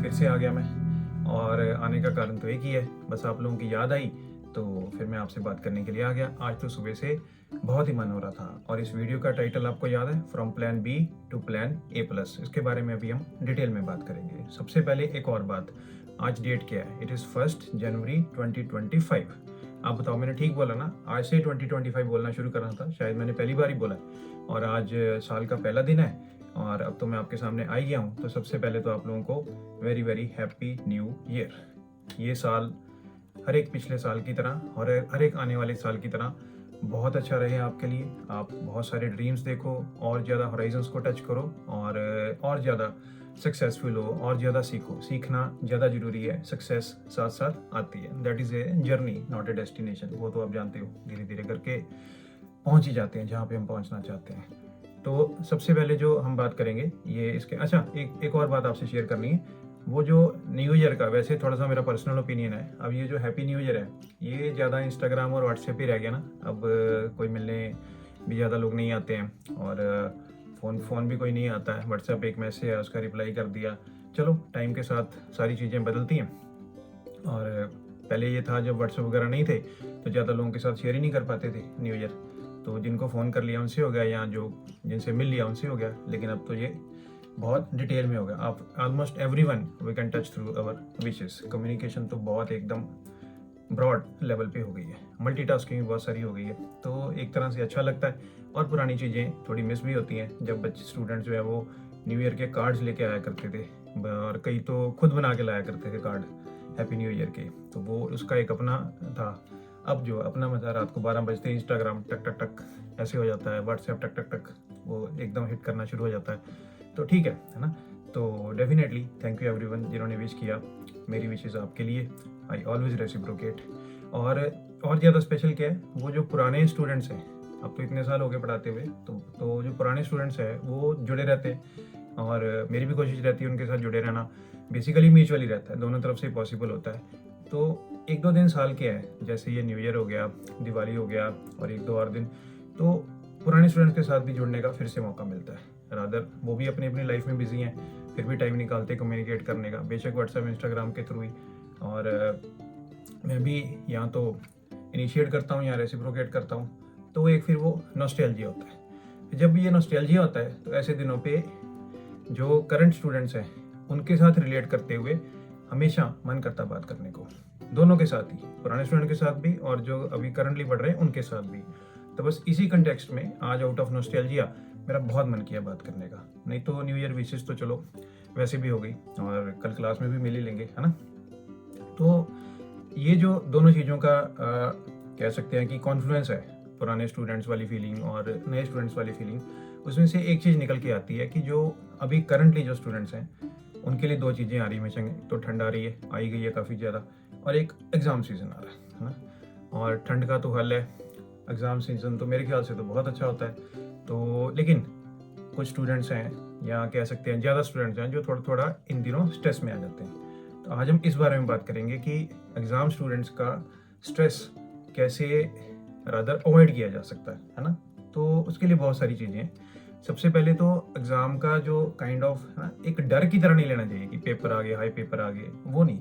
फिर से आ गया मैं। और आने का कारण तो एक ही है, बस आप लोगों की याद आई तो फिर मैं आपसे बात करने के लिए आ गया। आज तो सुबह से बहुत ही मन हो रहा था। और इस वीडियो का टाइटल आपको याद है, from plan B to plan A+। इसके बारे में अभी हम डिटेल में बात करेंगे। सबसे पहले एक और बात, आज डेट क्या है? इट इज़ 1 जनवरी 2025। आप बताओ, मैंने ठीक बोला ना? आज से 2025 बोलना शुरू करना था, शायद मैंने पहली बार ही बोला। और आज साल का पहला दिन है और अब तो मैं आपके सामने आ गया हूँ। तो सबसे पहले तो आप लोगों को very very happy new year. ये साल हर एक पिछले साल की तरह और हर एक आने वाले साल की तरह बहुत अच्छा रहे आपके लिए। आप बहुत सारे ड्रीम्स देखो और ज़्यादा होराइजन्स को टच करो और ज़्यादा सक्सेसफुल हो और ज़्यादा सीखो। सीखना ज़्यादा ज़रूरी है, सक्सेस साथ साथ आती है। That is a journey not a destination. वो तो आप जानते हो, धीरे धीरे करके पहुंच ही जाते हैं जहाँ पे हम पहुंचना चाहते हैं। तो सबसे पहले जो हम बात करेंगे ये इसके, अच्छा एक और बात आपसे शेयर करनी है। वो जो न्यू ईयर का, वैसे थोड़ा सा मेरा पर्सनल ओपिनियन है, अब ये जो हैप्पी न्यू ईयर है ये ज़्यादा इंस्टाग्राम और व्हाट्सएप ही रह गया ना। अब कोई मिलने भी ज़्यादा लोग नहीं आते हैं और फ़ोन भी कोई नहीं आता है। व्हाट्सएप एक मैसेज है, उसका रिप्लाई कर दिया। चलो, टाइम के साथ सारी चीज़ें बदलती हैं। और पहले ये था, जब व्हाट्सएप वगैरह नहीं थे तो ज़्यादा लोगों के साथ शेयर ही नहीं कर पाते थे न्यू ईयर। तो जिनको फ़ोन कर लिया उनसे हो गया, या जो जिनसे मिल लिया उनसे हो गया। लेकिन अब तो ये बहुत डिटेल में हो गया। आप almost everyone we can touch through our wishes. Communication तो बहुत एकदम ब्रॉड लेवल पे हो गई है। मल्टीटास्किंग बहुत सारी हो गई है। तो एक तरह से अच्छा लगता है और पुरानी चीज़ें थोड़ी मिस भी होती हैं। जब बच्चे स्टूडेंट्स जो है वो न्यू ईयर के कार्ड्स लेके आया करते थे और कई तो खुद बना के लाया करते थे कार्ड हैप्पी न्यू ईयर के। तो वो उसका एक अपना था। अब जो अपना मज़ा, रात को 12 बजते इंस्टाग्राम टक टक टक ऐसे हो जाता है, व्हाट्सएप टक टक टक वो एकदम हिट करना शुरू हो जाता है। तो ठीक है ना? तो डेफिनेटली थैंक यू एवरीवन जिन्होंने विश किया। मेरी विशेज़ आपके लिए, आई ऑलवेज रेसिप्रोकेट। और ज़्यादा स्पेशल क्या है, वो जो पुराने स्टूडेंट्स हैं, अब तो इतने साल हो गए पढ़ाते हुए, तो जो पुराने स्टूडेंट्स हैं वो जुड़े रहते हैं और मेरी भी कोशिश रहती है उनके साथ जुड़े रहना। बेसिकली म्यूचुअली रहता है, दोनों तरफ से पॉसिबल होता है। तो 1-2 दिन साल के हैं, जैसे ये न्यू ईयर हो गया, दिवाली हो गया और 1-2 और दिन, तो पुराने स्टूडेंट्स के साथ भी जुड़ने का फिर से मौका मिलता है। रादर वो भी अपनी अपनी लाइफ में बिजी हैं, फिर भी टाइम निकालते कम्युनिकेट करने का, बेशक व्हाट्सएप इंस्टाग्राम के थ्रू ही। और मैं भी यहाँ तो इनिशिएट करता हूँ या रेसिप्रोकेट करता हूँ। तो एक फिर वो नॉस्टैल्जिया होता है। जब भी ये नॉस्टैल्जिया होता है तो ऐसे दिनों पे जो करंट स्टूडेंट्स हैं उनके साथ रिलेट करते हुए हमेशा मन करता बात करने को, दोनों के साथ ही, पुराने स्टूडेंट के साथ भी और जो अभी करंटली पढ़ रहे हैं उनके साथ भी। तो बस इसी कंटेक्स्ट में आज आउट ऑफ नॉस्टैल्जिया मेरा बहुत मन किया बात करने का। नहीं तो न्यू ईयर विशेस तो चलो वैसे भी हो गई और कल क्लास में भी मिल ही लेंगे, है ना? तो ये जो दोनों चीज़ों का कह सकते हैं कि कॉन्फ्लुएंस है, पुराने स्टूडेंट्स वाली फीलिंग और नए स्टूडेंट्स वाली फीलिंग, उसमें से एक चीज़ निकल के आती है कि जो अभी करंटली जो स्टूडेंट्स हैं उनके लिए 2 चीज़ें आ रही हैं। चंगे तो ठंड आ रही है, आई गई है काफ़ी ज़्यादा, और एक एग्ज़ाम सीज़न आ रहा है ना? और ठंड का तो हल है, एग्ज़ाम सीज़न तो मेरे ख्याल से तो बहुत अच्छा होता है। तो लेकिन कुछ स्टूडेंट्स हैं, या कह सकते हैं ज़्यादा स्टूडेंट्स हैं, जो थोड़ा थोड़ा इन दिनों स्ट्रेस में आ जाते हैं। तो आज हम इस बारे में बात करेंगे कि एग्ज़ाम स्टूडेंट्स का स्ट्रेस कैसे रादर अवॉइड किया जा सकता है ना? तो उसके लिए बहुत सारी चीज़ें हैं। सबसे पहले तो एग्ज़ाम का जो काइंड ऑफ ना, एक डर की तरह नहीं लेना चाहिए कि पेपर आ गए, हाई पेपर आ गए, वो नहीं।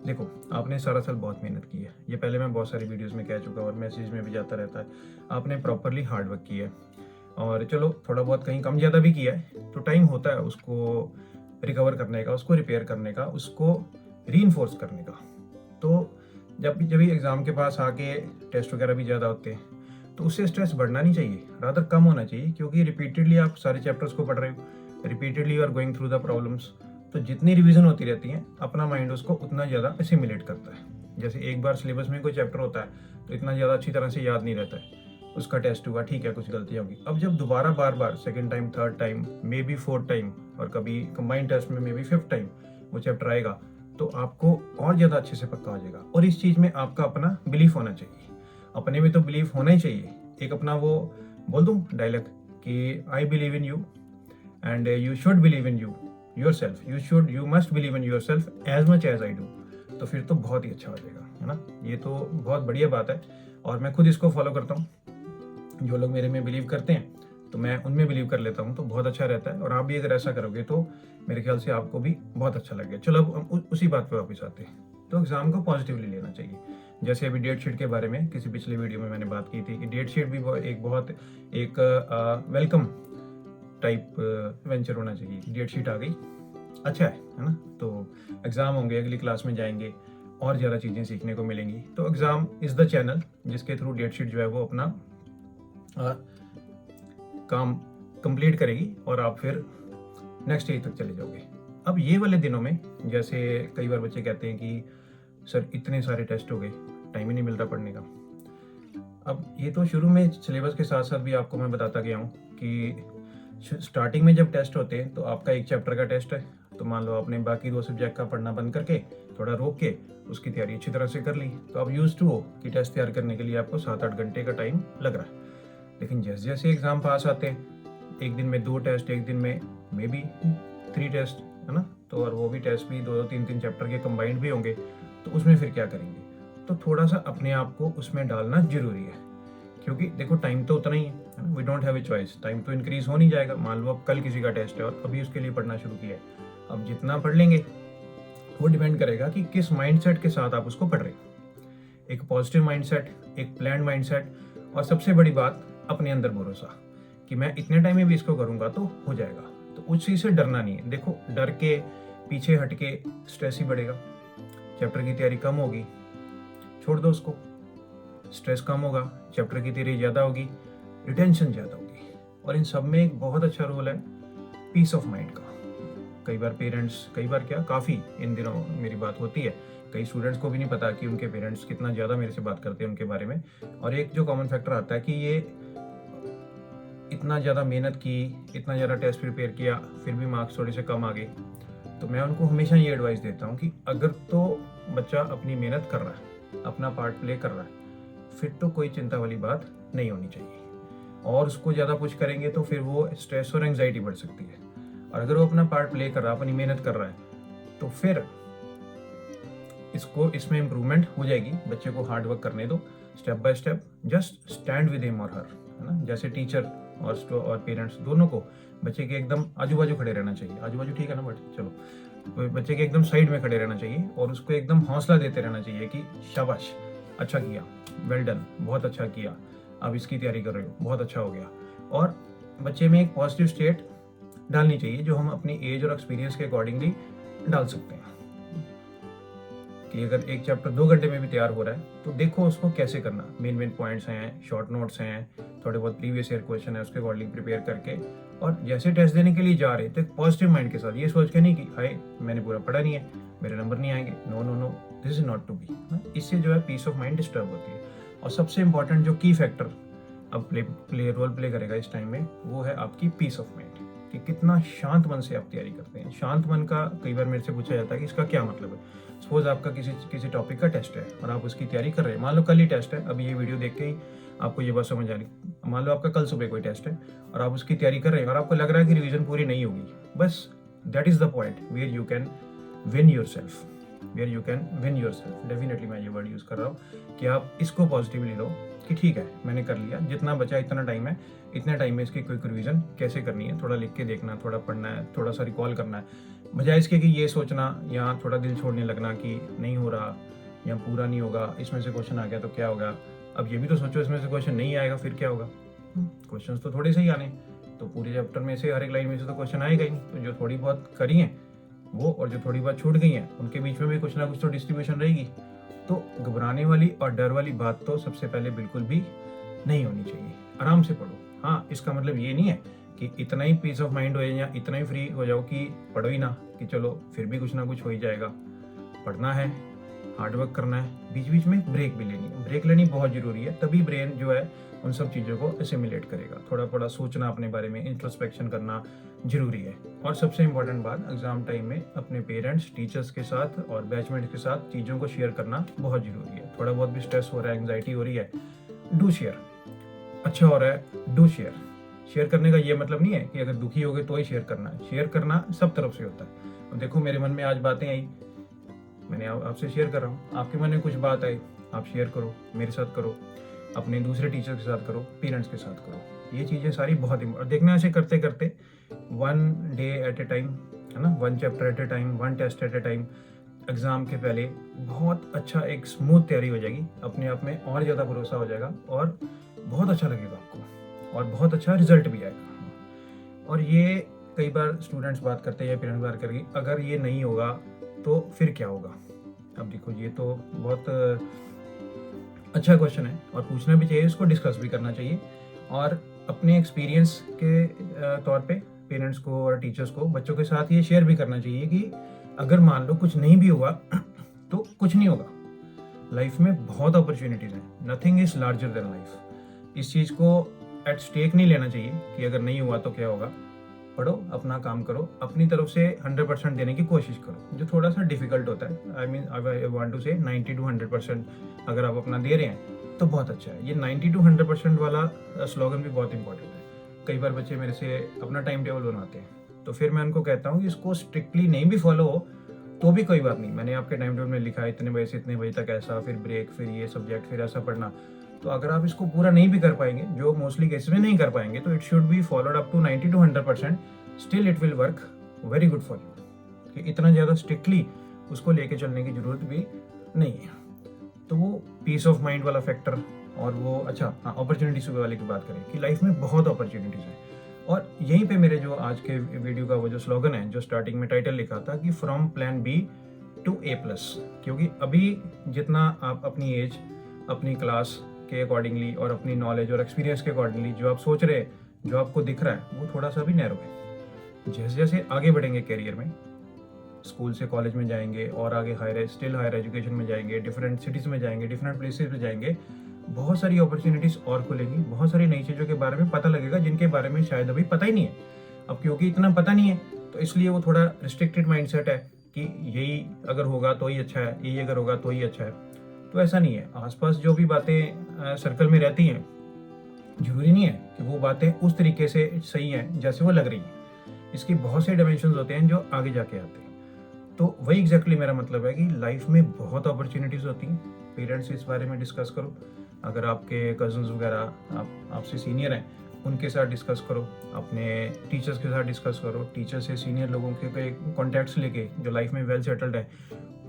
देखो, आपने सारा साल बहुत मेहनत की है, ये पहले मैं बहुत सारी वीडियोस में कह चुका और मैसेज में भी जाता रहता है। आपने प्रॉपरली हार्ड वर्क किया है और चलो थोड़ा बहुत कहीं कम ज़्यादा भी किया है, तो टाइम होता है उसको रिकवर करने का, उसको रिपेयर करने का, उसको रीइंफोर्स करने का। तो जब भी एग्ज़ाम के पास आके टेस्ट वगैरह भी ज़्यादा होते हैं तो उससे स्ट्रेस बढ़ना नहीं चाहिए, रादर कम होना चाहिए। क्योंकि रिपीटेडली आप सारे चैप्टर्स को पढ़ रहे हो, repeatedly you are going through the problems, तो जितनी रिवीजन होती रहती है अपना माइंड उसको उतना ज़्यादा एसिमिलेट करता है। जैसे एक बार सिलेबस में कोई चैप्टर होता है तो इतना ज़्यादा अच्छी तरह से याद नहीं रहता है, उसका टेस्ट हुआ, ठीक है, कुछ गलतियाँ होगी। अब जब दोबारा बार बार second time, third time, maybe fourth time, और कभी कंबाइंड टेस्ट में मे बी 5th टाइम वो चैप्टर आएगा, तो आपको और ज़्यादा अच्छे से पक्का हो जाएगा। और इस चीज़ में आपका अपना बिलीफ होना चाहिए, अपने में तो बिलीफ होना ही चाहिए। एक अपना वो बोल दूँ डायलॉग कि I believe in you and you should believe in yourself, you must believe in yourself as much as I do. तो फिर तो बहुत ही अच्छा हो जाएगा, है ना? ये तो बहुत बढ़िया बात है और मैं खुद इसको फॉलो करता हूँ। जो लोग मेरे में बिलीव करते हैं तो मैं उनमें बिलीव कर लेता हूँ, तो बहुत अच्छा रहता है। और आप भी अगर ऐसा करोगे तो मेरे ख्याल से आपको भी बहुत अच्छा लगेगा। चलो अब हम उसी बात पे वापस आते हैं। तो एग्ज़ाम को पॉजिटिवली लेना चाहिए। जैसे अभी डेट शीट के बारे में किसी पिछले वीडियो में मैंने बात की थी कि डेट शीट भी एक वेलकम टाइप वेंचर होना चाहिए। डेट शीट आ गई, अच्छा है ना। तो एग्ज़ाम होंगे, अगली क्लास में जाएंगे, और ज़्यादा चीज़ें सीखने को मिलेंगी। तो एग्ज़ाम इज़ द चैनल जिसके थ्रू डेट शीट जो है वो अपना काम कंप्लीट करेगी और आप फिर नेक्स्ट स्टेज तक चले जाओगे। अब ये वाले दिनों में जैसे कई बार बच्चे कहते हैं कि सर इतने सारे टेस्ट हो गए, टाइम ही नहीं मिलता पढ़ने का। अब ये तो शुरू में सिलेबस के साथ साथ भी आपको मैं बताता गया हूँ कि स्टार्टिंग में जब टेस्ट होते हैं तो आपका एक चैप्टर का टेस्ट है, तो मान लो आपने बाकी 2 सब्जेक्ट का पढ़ना बंद करके थोड़ा रोक के उसकी तैयारी अच्छी तरह से कर ली, तो आप यूज टू हो कि टेस्ट तैयार करने के लिए आपको 7-8 घंटे का टाइम लग रहा है। लेकिन जैसे जैसे एग्ज़ाम पास आते हैं, एक दिन में 2 टेस्ट, एक दिन में मे बी 3 टेस्ट, है ना। तो और वो भी टेस्ट भी 2-2 3-3 चैप्टर के कंबाइंड भी होंगे, तो उसमें फिर क्या करेंगे। तो थोड़ा सा अपने आप को उसमें डालना जरूरी है, क्योंकि देखो टाइम तो उतना ही है ना। We don't have a choice, time तो इंक्रीज हो नहीं जाएगा। मान लो अब कल किसी का टेस्ट है और अभी उसके लिए पढ़ना शुरू किया है, अब जितना पढ़ लेंगे वो डिपेंड करेगा कि किस माइंडसेट के साथ आप उसको पढ़ रहे हैं। एक पॉजिटिव माइंडसेट, एक प्लान माइंडसेट, और सबसे बड़ी बात अपने अंदर भरोसा कि मैं इतने टाइम में भी इसको करूंगा तो हो जाएगा। तो उस चीज़ से डरना नहीं है। देखो डर के पीछे हट के स्ट्रेस ही बढ़ेगा, चैप्टर की तैयारी कम होगी, छोड़ दो उसको। स्ट्रेस कम होगा, चैप्टर की तैयारी ज़्यादा होगी, रिटेंशन ज़्यादा होगी। और इन सब में एक बहुत अच्छा रोल है पीस ऑफ माइंड का। कई बार पेरेंट्स, कई बार क्या काफ़ी इन दिनों मेरी बात होती है, कई स्टूडेंट्स को भी नहीं पता कि उनके पेरेंट्स कितना ज़्यादा मेरे से बात करते हैं उनके बारे में। और एक जो कॉमन फैक्टर आता है कि ये इतना ज़्यादा मेहनत की, इतना ज़्यादा टेस्ट प्रिपेयर किया, फिर भी मार्क्स थोड़े से कम आ गए। तो मैं उनको हमेशा ये एडवाइस देता हूँ कि अगर तो बच्चा अपनी मेहनत कर रहा है, अपना पार्ट प्ले कर रहा है, फिर तो कोई चिंता वाली बात नहीं होनी चाहिए। और उसको ज़्यादा पुश करेंगे तो फिर वो स्ट्रेस और एंग्जाइटी बढ़ सकती है। और अगर वो अपना पार्ट प्ले कर रहा है, अपनी मेहनत कर रहा है, तो फिर इसमें इम्प्रूवमेंट हो जाएगी। बच्चे को हार्ड वर्क करने दो, step by step, just stand with him और हर, है ना। जैसे टीचर और पेरेंट्स दोनों को बच्चे के एकदम आजू बाजू खड़े रहना चाहिए। आजू बाजू ठीक है ना, बट चलो, तो बच्चे के एकदम साइड में खड़े रहना चाहिए और उसको एकदम हौसला देते रहना चाहिए कि शाबाश, अच्छा किया, वेल डन, बहुत अच्छा किया, अब इसकी तैयारी कर रहे हो, बहुत अच्छा हो गया। और बच्चे में एक पॉजिटिव स्टेट डालनी चाहिए जो हम अपनी एज और एक्सपीरियंस के अकॉर्डिंगली डाल सकते हैं। कि अगर एक चैप्टर 2 घंटे में भी तैयार हो रहा है तो देखो उसको कैसे करना, मेन पॉइंट्स हैं, शॉर्ट नोट्स हैं, थोड़े बहुत प्रीवियस ईयर क्वेश्चन है, उसके अकॉर्डिंग प्रिपेयर करके, और जैसे टेस्ट देने के लिए जा रहे हैं तो एक पॉजिटिव माइंड के साथ, ये सोच के नहीं कि हाय मैंने पूरा पढ़ा नहीं है, मेरे नंबर नहीं आएंगे, no no no, this is not to be. इससे जो है पीस ऑफ माइंड डिस्टर्ब होती है। और सबसे इंपॉर्टेंट जो की फैक्टर अब रोल प्ले करेगा इस टाइम में, वो है आपकी पीस ऑफ माइंड, कि कितना शांत मन से आप तैयारी करते हैं। शांत मन का कई बार मेरे से पूछा जाता है कि इसका क्या मतलब है। सपोज आपका किसी टॉपिक का टेस्ट है और आप उसकी तैयारी कर रहे हैं, मान लो कल ही टेस्ट है, अभी ये वीडियो देख के ही आपको ये बात समझ आ रही। मान लो आपका कल सुबह कोई टेस्ट है और आप उसकी तैयारी कर रहे हैं और आपको लग रहा है कि रिवीजन पूरी नहीं होगी, बस that is the point where you can win yourself, definitely मैं ये वर्ड यूज कर रहा हूँ कि आप इसको पॉजिटिवली लो कि ठीक है मैंने कर लिया, जितना बचा इतना टाइम है, इतने टाइम में इसकी क्विक रिवीजन कैसे करनी है, थोड़ा लिख के देखना, थोड़ा पढ़ना है, थोड़ा सा रिकॉल करना है, बजाय इसके कि ये सोचना या थोड़ा दिल छोड़ने लगना कि नहीं हो रहा या पूरा नहीं होगा, इसमें से क्वेश्चन आ गया तो क्या होगा। अब ये भी तो सोचो इसमें से क्वेश्चन नहीं आएगा फिर क्या होगा। क्वेश्चन तो थोड़े से ही आने, तो पूरे चैप्टर में से हर एक लाइन में से तो क्वेश्चन आएगा ही नहीं। तो जो थोड़ी बहुत करी हैं वो और जो थोड़ी बहुत छूट गई हैं उनके बीच में भी कुछ ना कुछ तो डिस्ट्रीब्यूशन रहेगी। तो घबराने वाली और डर वाली बात तो सबसे पहले बिल्कुल भी नहीं होनी चाहिए। आराम से पढ़ो। हाँ, इसका मतलब ये नहीं है कि इतना ही पीस ऑफ माइंड हो जाए या इतना ही फ्री हो जाओ कि पढ़ो ही ना, कि चलो फिर भी कुछ ना कुछ हो ही जाएगा। पढ़ना है, हार्डवर्क करना है, बीच बीच में ब्रेक भी लेनी है। ब्रेक लेनी बहुत ज़रूरी है, तभी ब्रेन जो है उन सब चीज़ों को एसिमिलेट करेगा। थोड़ा थोड़ा सोचना, अपने बारे में इंट्रोस्पेक्शन करना ज़रूरी है। और सबसे इम्पॉर्टेंट बात, एग्ज़ाम टाइम में अपने पेरेंट्स, टीचर्स के साथ और बैचमेट्स के साथ चीज़ों को शेयर करना बहुत ज़रूरी है। थोड़ा बहुत भी स्ट्रेस हो रहा है, एंग्जाइटी हो रही है, डू शेयर। अच्छा हो रहा है, डू शेयर। शेयर करने का ये मतलब नहीं है कि अगर दुखी हो गए तो ही शेयर करना है। शेयर करना सब तरफ से होता है। अब देखो मेरे मन में आज बातें आई, मैंने आपसे शेयर कर रहा हूँ, आपके मन में कुछ बात आई, आप शेयर करो, मेरे साथ करो, अपने दूसरे टीचर के साथ करो, पेरेंट्स के साथ करो। ये चीज़ें सारी बहुत और देखना ऐसे करते करते 1 डे एट ए टाइम, है ना, 1 chapter at a time, 1 test at a time, exam के पहले बहुत अच्छा एक स्मूथ तैयारी हो जाएगी, अपने आप में और ज़्यादा भरोसा हो जाएगा और बहुत अच्छा लगेगा आपको और बहुत अच्छा रिजल्ट भी आएगा। और ये कई बार स्टूडेंट्स बात करते हैं या पेरेंट्स बात करेंगे, अगर ये नहीं होगा तो फिर क्या होगा। अब देखो ये तो बहुत अच्छा क्वेश्चन है और पूछना भी चाहिए, इसको डिस्कस भी करना चाहिए और अपने एक्सपीरियंस के तौर पे पेरेंट्स को और टीचर्स को बच्चों के साथ ये शेयर भी करना चाहिए कि अगर मान लो कुछ नहीं भी हुआ तो कुछ नहीं होगा, लाइफ में बहुत अपॉर्चुनिटीज़ हैं, nothing is larger than life. इस चीज़ को एट स्टेक नहीं लेना चाहिए कि अगर नहीं हुआ तो क्या होगा। पढ़ो, अपना काम करो, अपनी तरफ से 100% देने की कोशिश करो, जो थोड़ा सा डिफिकल्ट होता है। आई वांट टू से 90 to 100% अगर आप अपना दे रहे हैं तो बहुत अच्छा है। ये 90 to 100% वाला स्लोगन भी बहुत इंपॉर्टेंट है। कई बार बच्चे मेरे से अपना टाइम टेबल बनवाते हैं तो फिर मैं उनको कहता हूँ कि इसको स्ट्रिक्टली नहीं भी फॉलो हो तो भी कोई बात नहीं, मैंने आपके टाइम टेबल में लिखा है इतने बजे से इतने बजे तक ऐसा, फिर ब्रेक, फिर ये सब्जेक्ट, फिर ऐसा पढ़ना। तो अगर आप इसको पूरा नहीं भी कर पाएंगे, जो मोस्टली केसेस में नहीं कर पाएंगे, तो it should be followed up to 90 to 100%, still it will work very good for you. कि इतना ज़्यादा स्ट्रिक्टली उसको लेके चलने की ज़रूरत भी नहीं है। तो वो पीस ऑफ माइंड वाला फैक्टर और वो अच्छा हाँ, अपॉर्चुनिटीज वाले की बात करें कि लाइफ में बहुत अपॉर्चुनिटीज़ हैं। और यहीं पे मेरे जो आज के वीडियो का वो जो स्लोगन है, जो स्टार्टिंग में टाइटल लिखा था कि from plan B to A+, क्योंकि अभी जितना आप अपनी एज, अपनी क्लास के अकॉर्डिंगली और अपनी नॉलेज और एक्सपीरियंस के अकॉर्डिंगली जो आप सोच रहे हैं, जो आपको दिख रहा है, वो थोड़ा सा भी नैरो है। जैसे जैसे आगे बढ़ेंगे करियर में, स्कूल से कॉलेज में जाएंगे और आगे हायर एजुकेशन में जाएंगे, डिफरेंट सिटीज़ में जाएंगे, डिफरेंट प्लेसेस में जाएंगे, बहुत सारी अपॉर्चुनिटीज़ और खुलेंगी, बहुत सारी नई चीज़ों के बारे में पता लगेगा जिनके बारे में शायद अभी पता ही नहीं है। अब क्योंकि इतना पता नहीं है तो इसलिए वो थोड़ा रिस्ट्रिक्टेड माइंडसेट है कि यही अगर होगा तो ही अच्छा है, यही अगर होगा तो ही अच्छा है। तो ऐसा नहीं है। आसपास जो भी बातें सर्कल में रहती हैं, जरूरी नहीं है कि वो बातें उस तरीके से सही हैं जैसे वो लग रही हैं। इसकी बहुत से डायमेंशंस होते हैं जो आगे जाके आते हैं। तो वही एग्जैक्टली मेरा मतलब है कि लाइफ में बहुत अपॉर्चुनिटीज़ होती हैं। पेरेंट्स इस बारे में डिस्कस करो, अगर आपके कजन्स वगैरह आपसे सीनियर हैं उनके साथ डिस्कस करो, अपने टीचर्स के साथ डिस्कस करो, टीचर से सीनियर लोगों के कॉन्टैक्ट्स लेके जो लाइफ में वेल सेटल्ड है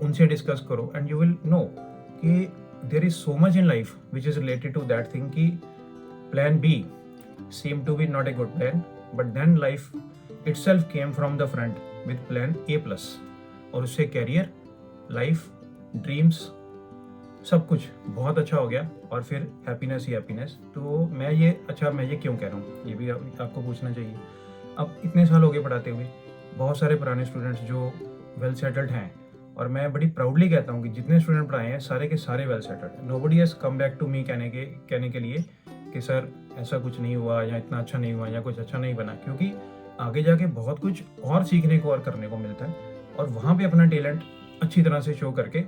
उनसे डिस्कस करो, एंड यू विल नो कि there is so much in life which is related to that thing कि plan B seemed to be not a good plan, but then life itself came from the front with plan A+, और उससे career, life, dreams, सब कुछ बहुत अच्छा हो गया और फिर हैप्पीनेस ही हैप्पीनेस। तो मैं ये क्यों कह रहा हूँ, ये भी आपको पूछना चाहिए। अब इतने साल हो गए पढ़ाते हुए, बहुत सारे पुराने स्टूडेंट्स जो वेल सेटल्ड हैं, और मैं बड़ी प्राउडली कहता हूँ कि जितने स्टूडेंट पढ़ाए हैं सारे के सारे well settled. Nobody has come back to me कहने के लिए कि सर ऐसा कुछ नहीं हुआ या इतना अच्छा नहीं हुआ या कुछ अच्छा नहीं बना, क्योंकि आगे जाके बहुत कुछ और सीखने को और करने को मिलता है और वहाँ पे अपना टैलेंट अच्छी तरह से शो करके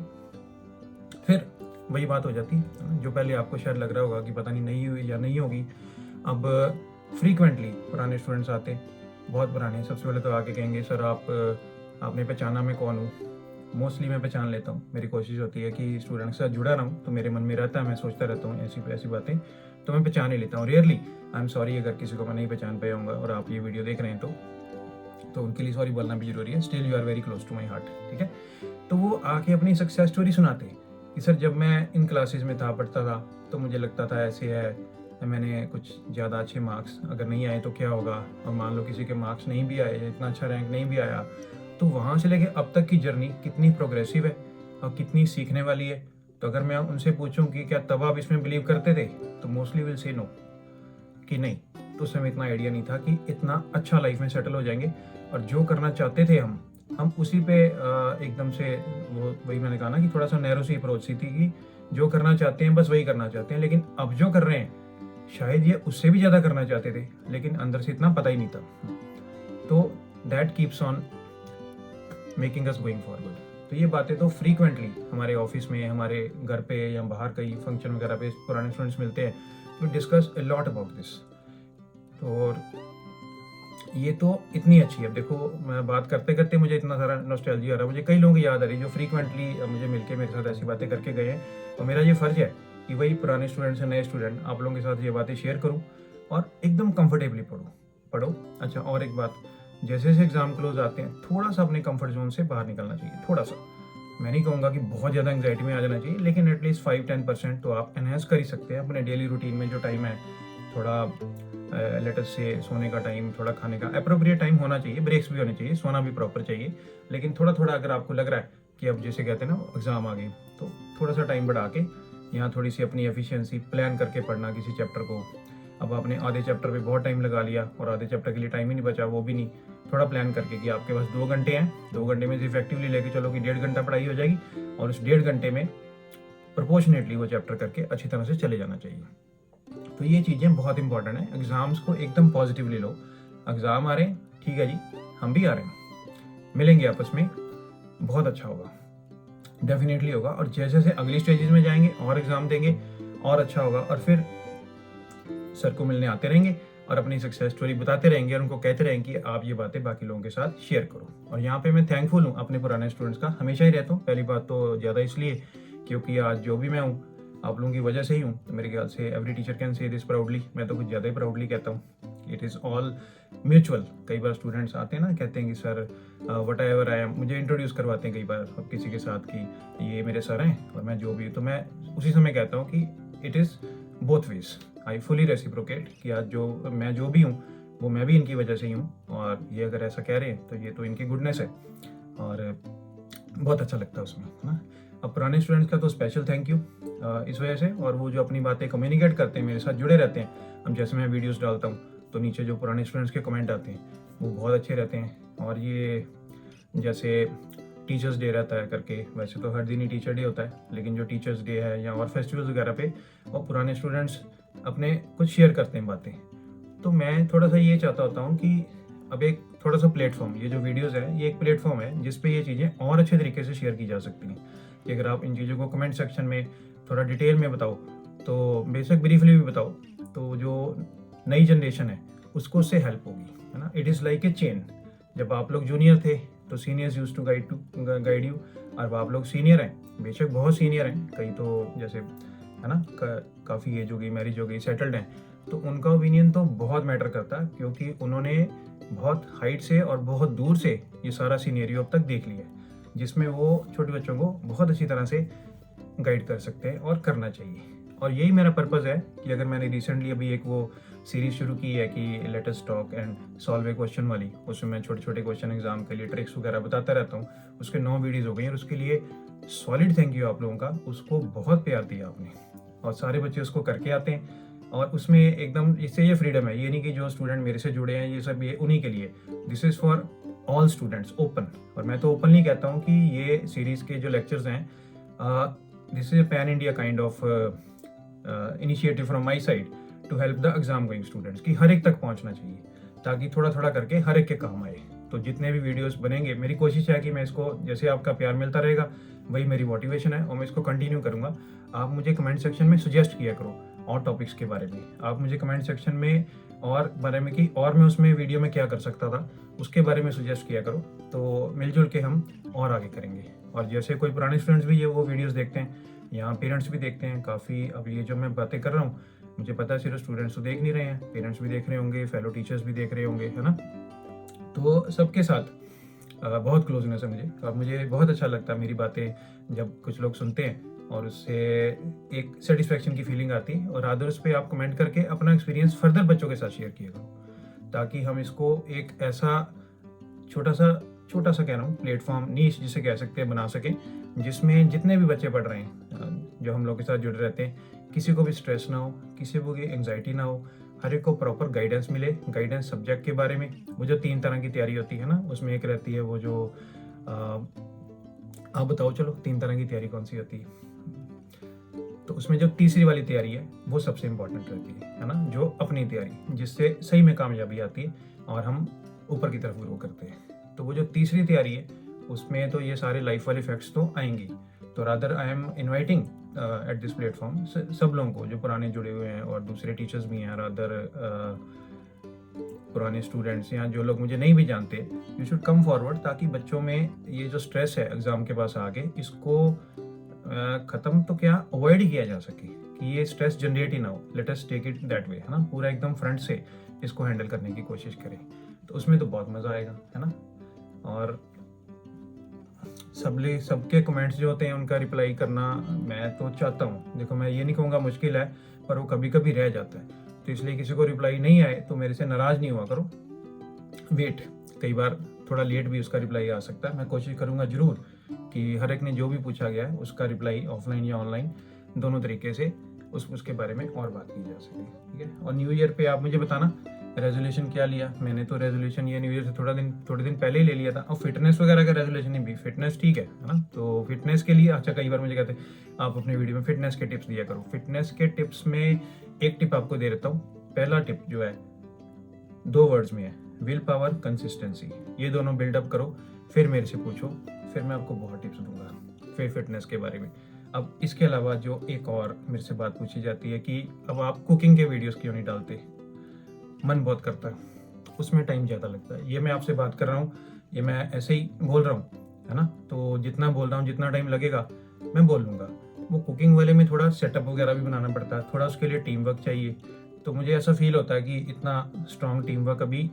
फिर वही बात हो जाती है जो पहले आपको शायद लग रहा होगा कि पता नहीं हुई या नहीं होगी। अब फ्रीक्वेंटली पुराने स्टूडेंट्स आते हैं, बहुत पुराने, सबसे पहले तो आके कहेंगे सर आपने पहचाना मैं कौन हूँ। मोस्टली मैं पहचान लेता हूँ, मेरी कोशिश होती है कि स्टूडेंट के साथ जुड़ा रहा हूँ, तो मेरे मन में रहता है, मैं सोचता रहता हूँ ऐसी बातें, तो मैं पहचान ही लेता हूँ। रियरली आई एम सॉरी अगर किसी को मैं नहीं पहचान पाया हूँ और आप ये वीडियो देख रहे हैं तो उनके लिए सॉरी बोलना भी जरूरी है। Still you are very close to my heart, ठीक है। तो वो आके अपनी सक्सेस स्टोरी सुनाते हैं कि सर जब मैं इन क्लासेस में पढ़ता था तो मुझे लगता था ऐसे है, मैंने कुछ ज़्यादा अच्छे मार्क्स अगर नहीं आए तो क्या होगा, और मान लो किसी के मार्क्स नहीं भी आए, इतना अच्छा रैंक नहीं भी आया, तो वहाँ से लेके अब तक की जर्नी कितनी प्रोग्रेसिव है और कितनी सीखने वाली है। तो अगर मैं उनसे पूछूं कि क्या तब आप इसमें बिलीव करते थे, तो मोस्टली विल से नो कि नहीं, तो उस समय इतना आइडिया नहीं था कि इतना अच्छा लाइफ में सेटल हो जाएंगे और जो करना चाहते थे हम उसी पे एकदम से वही मैंने कहा ना कि थोड़ा सा नैरो सी अप्रोच सी थी कि जो करना चाहते हैं बस वही करना चाहते हैं, लेकिन अब जो कर रहे हैं शायद ये उससे भी ज़्यादा करना चाहते थे लेकिन अंदर से इतना पता ही नहीं था। तो that keeps on making us going forward. तो ये बातें तो फ्रीक्वेंटली हमारे ऑफिस में, हमारे घर पे या बाहर कहीं फंक्शन वगैरह पे पुराने स्टूडेंट्स मिलते हैं, तो discuss a lot about this. तो ये तो इतनी अच्छी है। देखो मैं बात करते करते मुझे इतना सारा नॉस्टैल्जिया आ रहा है, मुझे कई लोग याद आ रही जो फ्रीक्वेंटली मुझे मिलके मेरे साथ ऐसी बातें करके गए हैं, और मेरा ये फ़र्ज़ है कि वही पुराने स्टूडेंट्स हैं, नए स्टूडेंट, आप लोगों के साथ ये बातें शेयर करूँ और एकदम कंफर्टेबली पढ़ो। अच्छा, और एक बात, जैसे जैसे एग्ज़ाम क्लोज आते हैं थोड़ा सा अपने कंफर्ट जोन से बाहर निकलना चाहिए, थोड़ा सा। मैं नहीं कहूँगा कि बहुत ज़्यादा एंग्जाइटी में आ जाना चाहिए, लेकिन एटलीस्ट 5-10% तो आप एनहेंस कर ही सकते हैं अपने डेली रूटीन में। जो टाइम है थोड़ा लेटस से सोने का टाइम, थोड़ा खाने का अप्रोप्रिएट टाइम होना चाहिए, ब्रेक्स भी होने चाहिए, सोना भी प्रॉपर चाहिए। लेकिन थोड़ा थोड़ा अगर आपको लग रहा है कि अब जैसे कहते हैं ना एग्ज़ाम आ गई, तो थोड़ा सा टाइम बढ़ा के यहाँ थोड़ी सी अपनी एफिशिएंसी प्लान करके पढ़ना किसी चैप्टर को। अब आपने आधे चैप्टर पे बहुत टाइम लगा लिया और आधे चैप्टर के लिए टाइम ही नहीं बचा, वो भी नहीं। थोड़ा प्लान करके कि आपके पास 2 घंटे हैं, 2 घंटे में इफेक्टिवली लेके चलो कि 1.5 घंटा पढ़ाई हो जाएगी, और उस 1.5 घंटे में प्रोपोर्शनेटली वो चैप्टर करके अच्छी तरह से चले जाना चाहिए। तो ये चीज़ें बहुत इंपॉर्टेंट है। एग्ज़ाम्स को एकदम पॉजिटिवली लो। एग्ज़ाम आ रहे हैं, ठीक है जी, हम भी आ रहे हैं, मिलेंगे आपस में, बहुत अच्छा होगा, डेफिनेटली होगा। और जैसे जैसे अगली स्टेजेस में जाएंगे और एग्ज़ाम देंगे और अच्छा होगा, और फिर सर को मिलने आते रहेंगे और अपनी सक्सेस स्टोरी बताते रहेंगे और उनको कहते रहेंगे कि आप ये बातें बाकी लोगों के साथ शेयर करो। और यहाँ पे मैं थैंकफुल हूँ अपने पुराने स्टूडेंट्स का, हमेशा ही रहता हूँ। पहली बात तो ज़्यादा इसलिए क्योंकि आज जो भी मैं हूँ आप लोगों की वजह से ही हूँ। तो मेरे ख्याल से every teacher can say this proudly, मैं तो कुछ ज़्यादा ही प्राउडली कहता हूँ। It is all mutual. कई बार स्टूडेंट्स आते हैं ना, कहते हैं कि sir what ever I am, मुझे इंट्रोड्यूस करवाते हैं कई बार अब किसी के साथ कि ये मेरे सर हैं और मैं जो भी, तो मैं उसी समय कहता हूँ कि it is both ways. I fully reciprocate कि आज जो मैं जो भी हूँ वो मैं भी इनकी वजह से ही हूँ, और ये अगर ऐसा कह रहे हैं तो ये तो इनकी गुडनेस है और बहुत अच्छा लगता है उसमें, है ना। अब पुराने स्टूडेंट्स का तो स्पेशल थैंक यू इस वजह से, और वो जो अपनी बातें कम्युनिकेट करते हैं, मेरे साथ जुड़े रहते हैं। अब जैसे मैं वीडियोस डालता हूँ तो नीचे जो पुराने स्टूडेंट्स के कमेंट आते हैं वो बहुत अच्छे रहते हैं। और ये जैसे टीचर्स डे रहता है करके, वैसे तो हर दिन ही टीचर डे होता है, लेकिन जो टीचर्स डे है या और फेस्टिवल्स वगैरह पे वो पुराने स्टूडेंट्स अपने कुछ शेयर करते हैं बातें। तो मैं थोड़ा सा ये चाहता होता हूँ कि अब एक थोड़ा सा प्लेटफॉर्म, ये जो वीडियोस है ये एक प्लेटफॉर्म है जिस पे ये चीज़ें और अच्छे तरीके से शेयर की जा सकती हैं। कि अगर आप इन चीज़ों को कमेंट सेक्शन में थोड़ा डिटेल में बताओ, तो बेशक ब्रीफली भी बताओ, तो जो नई जनरेशन है उसको उससे हेल्प होगी, है ना। It is like a chain. जब आप लोग जूनियर थे तो seniors use to guide you, और आप लोग सीनियर हैं, बेशक बहुत सीनियर हैं, कई तो जैसे है ना काफ़ी एज हो गई, मैरिज हो गई, सेटल्ड हैं, तो उनका ओपिनियन तो बहुत मैटर करता है, क्योंकि उन्होंने बहुत हाइट से और बहुत दूर से ये सारा सीनेरियो अब तक देख लिया है, जिसमें वो छोटे बच्चों को बहुत अच्छी तरह से गाइड कर सकते हैं और करना चाहिए। और यही मेरा पर्पज़ है कि अगर मैंने रिसेंटली अभी एक वो सीरीज़ शुरू की है कि let us talk and solve A question वाली, उसमें मैं छोटे छोटे क्वेश्चन एग्जाम के लिए ट्रिक्स वगैरह बताता रहता हूँ। उसके 9 वीडियोज़ हो गई और उसके लिए सॉलिड थैंक यू आप लोगों का, उसको बहुत प्यार दिया आपने, और सारे बच्चे उसको करके आते हैं। और उसमें एकदम इससे ये फ्रीडम है, ये नहीं कि जो स्टूडेंट मेरे से जुड़े हैं ये सब ये उन्हीं के लिए, this is for all students, open. और मैं तो ओपनली कहता हूँ कि ये सीरीज़ के जो लेक्चर्स हैं, this is a pan India kind of initiative from my side to help the exam going students, कि हर एक तक पहुँचना चाहिए ताकि थोड़ा थोड़ा करके हर एक के काम आए। तो जितने भी वीडियोस बनेंगे, मेरी कोशिश है कि मैं इसको, जैसे आपका प्यार मिलता रहेगा वही मेरी मोटिवेशन है, और मैं इसको कंटिन्यू करूँगा। आप मुझे कमेंट सेक्शन में सुजेस्ट किया करो और टॉपिक्स के बारे में, आप मुझे कमेंट सेक्शन में और बारे में कि और मैं उसमें वीडियो में क्या कर सकता था उसके बारे में सुजेस्ट किया करो, तो मिलजुल के हम और आगे करेंगे। और जैसे कोई पुराने स्टूडेंट्स भी ये वो वीडियोस देखते हैं, यहाँ पेरेंट्स भी देखते हैं काफ़ी। अब ये जो मैं बातें कर रहा हूँ, मुझे पता है सिर्फ स्टूडेंट्स तो देख नहीं रहे हैं, पेरेंट्स भी देख रहे होंगे, फेलो टीचर्स भी देख रहे होंगे, है ना। तो सबके साथ बहुत क्लोजनेस है मुझे, और मुझे बहुत अच्छा लगता है मेरी बातें जब कुछ लोग सुनते हैं और उससे एक सेटिस्फेक्शन की फीलिंग आती है। और अदर्स पे आप कमेंट करके अपना एक्सपीरियंस फर्दर बच्चों के साथ शेयर किया करो, ताकि हम इसको एक ऐसा छोटा सा कह रहा हूँ प्लेटफॉर्म, नीश जिसे कह सकते हैं, बना सकें, जिसमें जितने भी बच्चे पढ़ रहे हैं जो हम लोग के साथ जुड़े रहते हैं, किसी को भी स्ट्रेस ना हो, किसी को भी एंग्जाइटी ना हो, हर एक को प्रॉपर गाइडेंस मिले। गाइडेंस सब्जेक्ट के बारे में, वो जो 3 तरह की तैयारी होती है ना, उसमें एक रहती है वो जो आप बताओ चलो 3 तरह की तैयारी कौन सी होती है। तो उसमें जो तीसरी वाली तैयारी है वो सबसे इम्पोर्टेंट रहती है ना, जो अपनी तैयारी, जिससे सही में कामयाबी आती है और हम ऊपर की तरफ ग्रो करते हैं। तो वो जो तीसरी तैयारी है उसमें तो ये सारे लाइफ वाले फैक्ट्स तो आएंगे। तो rather I am inviting at this platform सब लोगों को जो पुराने जुड़े हुए हैं और दूसरे टीचर्स भी हैं, रादर पुराने स्टूडेंट्स या जो लोग मुझे नहीं भी जानते, यू शुड कम फॉरवर्ड, ताकि बच्चों में ये जो स्ट्रेस है एग्ज़ाम के पास आगे, इसको ख़त्म तो क्या अवॉइड किया जा सके। कि ये स्ट्रेस जनरेट ही ना हो, let us take it that way, है ना, पूरा एकदम फ्रंट से इसको हैंडल करने की कोशिश करें, तो उसमें तो बहुत मज़ा आएगा, है ना। और सबके कमेंट्स जो होते हैं उनका रिप्लाई करना मैं तो चाहता हूँ, देखो मैं ये नहीं कहूँगा मुश्किल है, पर वो कभी कभी रह जाता है, तो इसलिए किसी को रिप्लाई नहीं आए तो मेरे से नाराज़ नहीं हुआ करो, वेट, कई बार थोड़ा लेट भी उसका रिप्लाई आ सकता है। मैं कोशिश करूँगा ज़रूर कि हर एक ने जो भी पूछा गया है उसका रिप्लाई ऑफलाइन या ऑनलाइन दोनों तरीके से उसके बारे में और बात की जा सके, ठीक है। और न्यू ईयर पे आप मुझे बताना रेजोल्यूशन क्या लिया। मैंने तो रेजोल्यूशन ये न्यू ईयर से थोड़े दिन पहले ही ले लिया था। और फिटनेस वगैरह का रेजोल्यूशन नहीं भी, फिटनेस ठीक है ना, तो फिटनेस के लिए अच्छा कई बार मुझे कहते हैं आप अपने वीडियो में फिटनेस के टिप्स दिया करो। फिटनेस के टिप्स में एक टिप आपको दे देता हूँ। पहला टिप जो है 2 वर्ड्स में है, विल पावर, कंसिस्टेंसी। ये दोनों बिल्डअप करो, फिर मेरे से पूछो, फिर मैं आपको बहुत टिप्स दूंगा फिर फिटनेस के बारे में। अब इसके अलावा जो एक और मेरे से बात पूछी जाती है कि अब आप कुकिंग के वीडियोस क्यों नहीं डालते, मन बहुत करता है, उसमें टाइम ज़्यादा लगता है। ये मैं आपसे बात कर रहा हूँ, ये मैं ऐसे ही बोल रहा हूँ, है ना, तो जितना बोल रहा हूँ जितना टाइम लगेगा मैं बोल लूँगा। वो कुकिंग वाले में थोड़ा सेटअप वगैरह भी बनाना पड़ता है, थोड़ा उसके लिए टीम वर्क चाहिए, तो मुझे ऐसा फील होता है कि इतना स्ट्रॉन्ग टीम वर्क अभी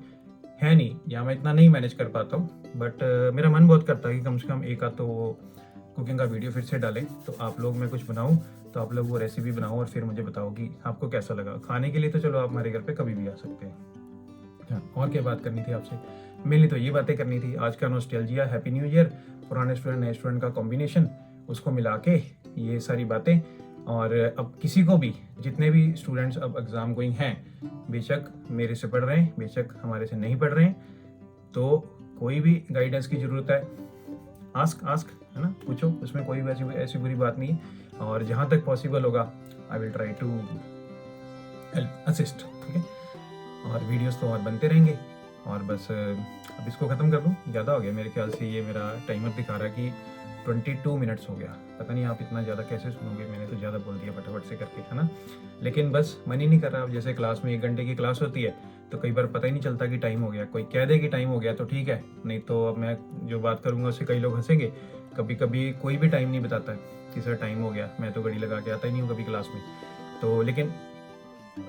है नहीं, या मैं इतना नहीं मैनेज कर पाता हूँ। बट मेरा मन बहुत करता है कि कम से कम एक आध तो कुकिंग का वीडियो फिर से डालें, तो आप लोग मैं कुछ बनाऊँ तो आप लोग वो रेसिपी बनाओ और फिर मुझे बताओ कि आपको कैसा लगा। खाने के लिए तो चलो आप हमारे घर पे कभी भी आ सकते हैं। हाँ, और क्या बात करनी थी आपसे, मेनली तो ये बातें करनी थी। आज का नॉस्टैल्जिया, हैप्पी न्यू ईयर, पुराने स्टूडेंट नए स्टूडेंट का कॉम्बिनेशन, उसको मिला के ये सारी बातें। और अब किसी को भी, जितने भी स्टूडेंट्स अब एग्ज़ाम गोइंग हैं, बेशक मेरे से पढ़ रहे हैं बेशक हमारे से नहीं पढ़ रहे हैं, तो कोई भी गाइडेंस की ज़रूरत है, आस्क, है ना, पूछो, उसमें कोई भी ऐसी बुरी बात नहीं। और जहाँ तक पॉसिबल होगा I will try to help assist, ठीक है। और वीडियोस तो और बनते रहेंगे। और बस अब इसको ख़त्म कर दूँ, ज़्यादा हो गया मेरे ख्याल से, ये मेरा टाइमर दिखा रहा है कि 22 मिनट्स हो गया। पता नहीं आप इतना ज़्यादा कैसे सुनोगे, मैंने तो ज़्यादा बोल दिया फटाफट से करके, है ना। लेकिन बस मन ही नहीं कर रहा। अब जैसे क्लास में 1 घंटे की क्लास होती है तो कई बार पता ही नहीं चलता कि टाइम हो गया। कोई कह दे कि टाइम हो गया तो ठीक है, नहीं तो अब मैं जो बात करूँगा उससे कई लोग हंसेंगे। कभी कभी कोई भी टाइम नहीं बताता है कि सर टाइम हो गया, मैं तो घड़ी लगा के आता ही नहीं हूँ कभी क्लास में। तो लेकिन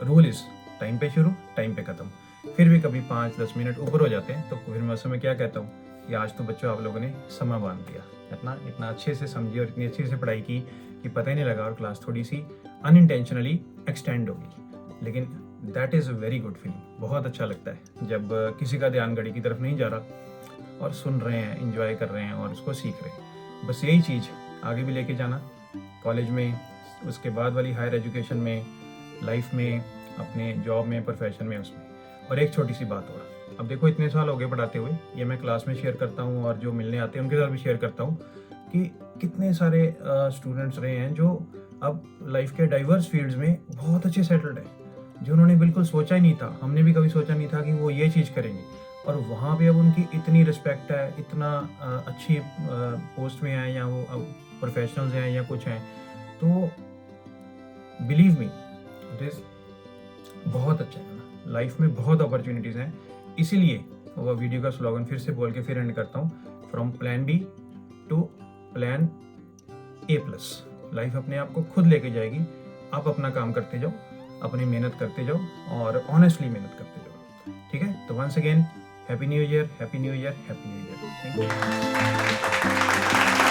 रूल इज़ टाइम पे शुरू टाइम पे ख़त्म। फिर भी कभी 5-10 मिनट ऊपर हो जाते हैं तो फिर मैं उस समय क्या कहता हूँ कि आज तो बच्चों आप लोगों ने समा बांध दिया, इतना अच्छे से समझी और इतनी अच्छे से पढ़ाई की कि पता ही नहीं लगा, और क्लास थोड़ी सी अनइंटेंशनली एक्सटेंड होगी। लेकिन that is a very good feeling. बहुत अच्छा लगता है जब किसी का ध्यान घड़ी की तरफ नहीं जा रहा और सुन रहे हैं, इंजॉय कर रहे हैं और उसको सीख रहे हैं। बस यही चीज़ आगे भी लेके जाना, कॉलेज में, उसके बाद वाली हायर एजुकेशन में, लाइफ में, अपने जॉब में, प्रोफेशन में, उसमें। और एक छोटी सी बात और, अब देखो इतने साल हो गए पढ़ाते हुए, ये मैं क्लास में शेयर करता हूँ और जो मिलने आते हैं उनके साथ भी शेयर करता हूँ कि कितने सारे स्टूडेंट्स रहे हैं जो अब लाइफ के डाइवर्स फील्ड्स में बहुत अच्छे सेटल्ड हैं, जो उन्होंने बिल्कुल सोचा ही नहीं था, हमने भी कभी सोचा नहीं था कि वो ये चीज़ करेंगे, और वहाँ पे अब उनकी इतनी रिस्पेक्ट है, इतना अच्छी पोस्ट में हैं, या वो अब प्रोफेशनल्स हैं या कुछ हैं। तो बिलीव मी, इट इज़ बहुत अच्छा है ना, लाइफ में बहुत अपॉर्चुनिटीज़ हैं। इसीलिए वो वीडियो का स्लोगन फिर से बोल के फिर एंड करता हूँ, from plan B to plan A+। Life अपने आप को खुद लेके जाएगी, आप अपना काम करते जाओ, अपनी मेहनत करते जाओ और ऑनेस्टली मेहनत करते जाओ, ठीक है। तो once again happy new year, happy new year, happy new year. Thank you.